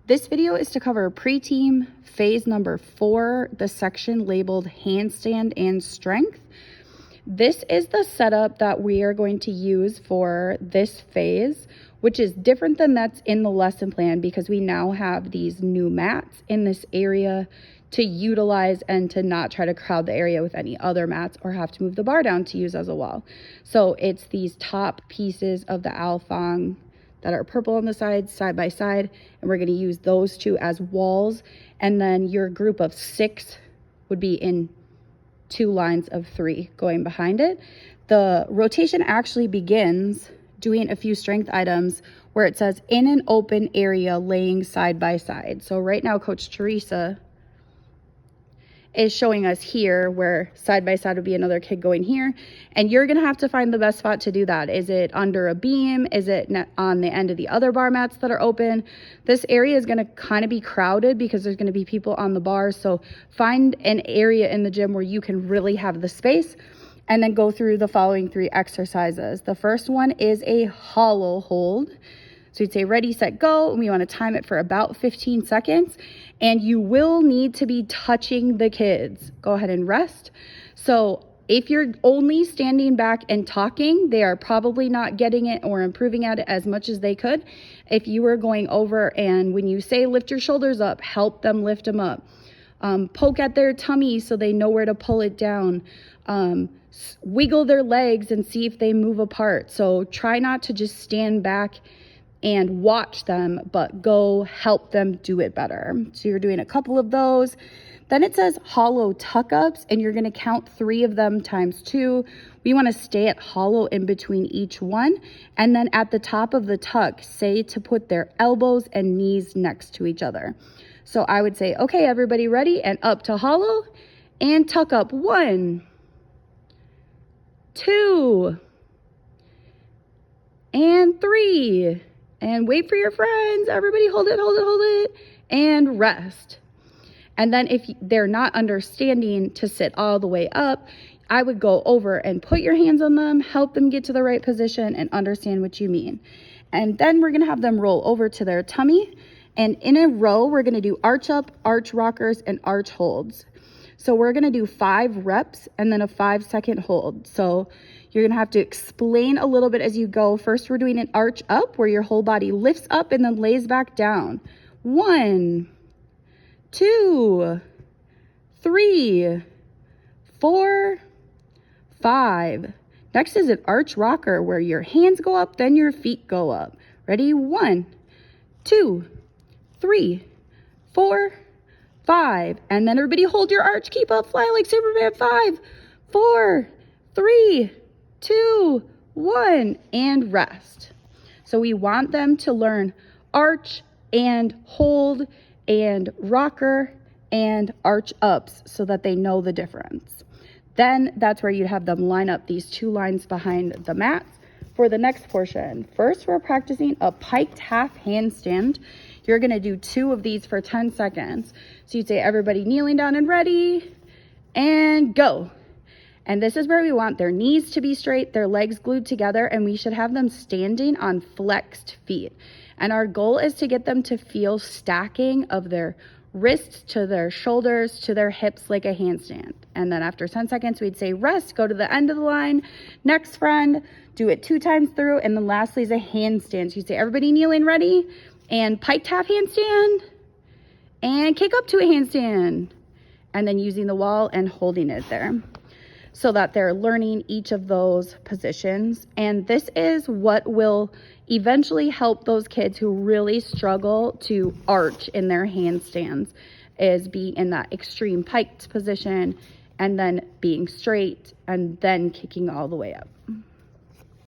This video is to cover pre-team phase number 4, the section labeled handstand and strength. This is the setup that we are going to use for this phase, which is different than that's in the lesson plan because we now have these new mats in this area to utilize and to not try to crowd the area with any other mats or have to move the bar down to use as a wall. So it's these top pieces of the alfang that are purple on the sides, side by side, and we're going to use those two as walls. And then your group of 6 would be in 2 lines of 3 going behind it. The rotation actually begins doing a few strength items where it says in an open area laying side by side. So right now, Coach Teresa is showing us here where side by side would be another kid going here, and you're gonna have to find the best spot to do that. Is it under a beam? Is it on the end of the other bar mats that are open? This area is gonna kind of be crowded because there's gonna be people on the bars, so find an area in the gym where you can really have the space, and then go through the following 3 exercises. The first one is a hollow hold. So you'd say ready, set, go, and we want to time it for about 15 seconds. And you will need to be touching the kids. Go ahead and rest. So if you're only standing back and talking, they are probably not getting it or improving at it as much as they could. If you were going over and when you say lift your shoulders up, help them lift them up. Poke at their tummy so they know where to pull it down. Wiggle their legs and see if they move apart. So try not to just stand back and watch them, but go help them do it better. So you're doing a couple of those. Then it says hollow tuck-ups, and you're gonna count 3 of them times 2. We wanna stay at hollow in between each one. And then at the top of the tuck, say to put their elbows and knees next to each other. So I would say, okay, everybody ready? And up to hollow and tuck up. 1, 2, and 3. And wait for your friends. Everybody hold it, hold it, hold it, and rest. And then if they're not understanding to sit all the way up, I would go over and put your hands on them, help them get to the right position and understand what you mean. And then we're gonna have them roll over to their tummy. And in a row, we're gonna do arch up, arch rockers, and arch holds. So we're gonna do 5 reps and then a 5-second hold. So you're gonna have to explain a little bit as you go. First, we're doing an arch up where your whole body lifts up and then lays back down. 1, 2, 3, 4, 5. Next is an arch rocker where your hands go up, then your feet go up. Ready? 1, 2, 3, 4, 5. And then everybody hold your arch, keep up, fly like Superman. 5, 4, 3, 2, 1, and rest. So we want them to learn arch and hold and rocker and arch ups so that they know the difference. Then that's where you'd have them line up these 2 lines behind the mats for the next portion. First, we're practicing a piked half handstand. You're gonna do 2 of these for 10 seconds. So you'd say everybody kneeling down and ready, and go. And this is where we want their knees to be straight, their legs glued together, and we should have them standing on flexed feet. And our goal is to get them to feel stacking of their wrists to their shoulders to their hips like a handstand. And then after 10 seconds, we'd say rest, go to the end of the line, next friend, do it 2 times through, and then lastly is a handstand. So you'd say everybody kneeling ready, and piked half handstand, and kick up to a handstand, and then using the wall and holding it there, so that they're learning each of those positions. And this is what will eventually help those kids who really struggle to arch in their handstands, is be in that extreme piked position and then being straight and then kicking all the way up.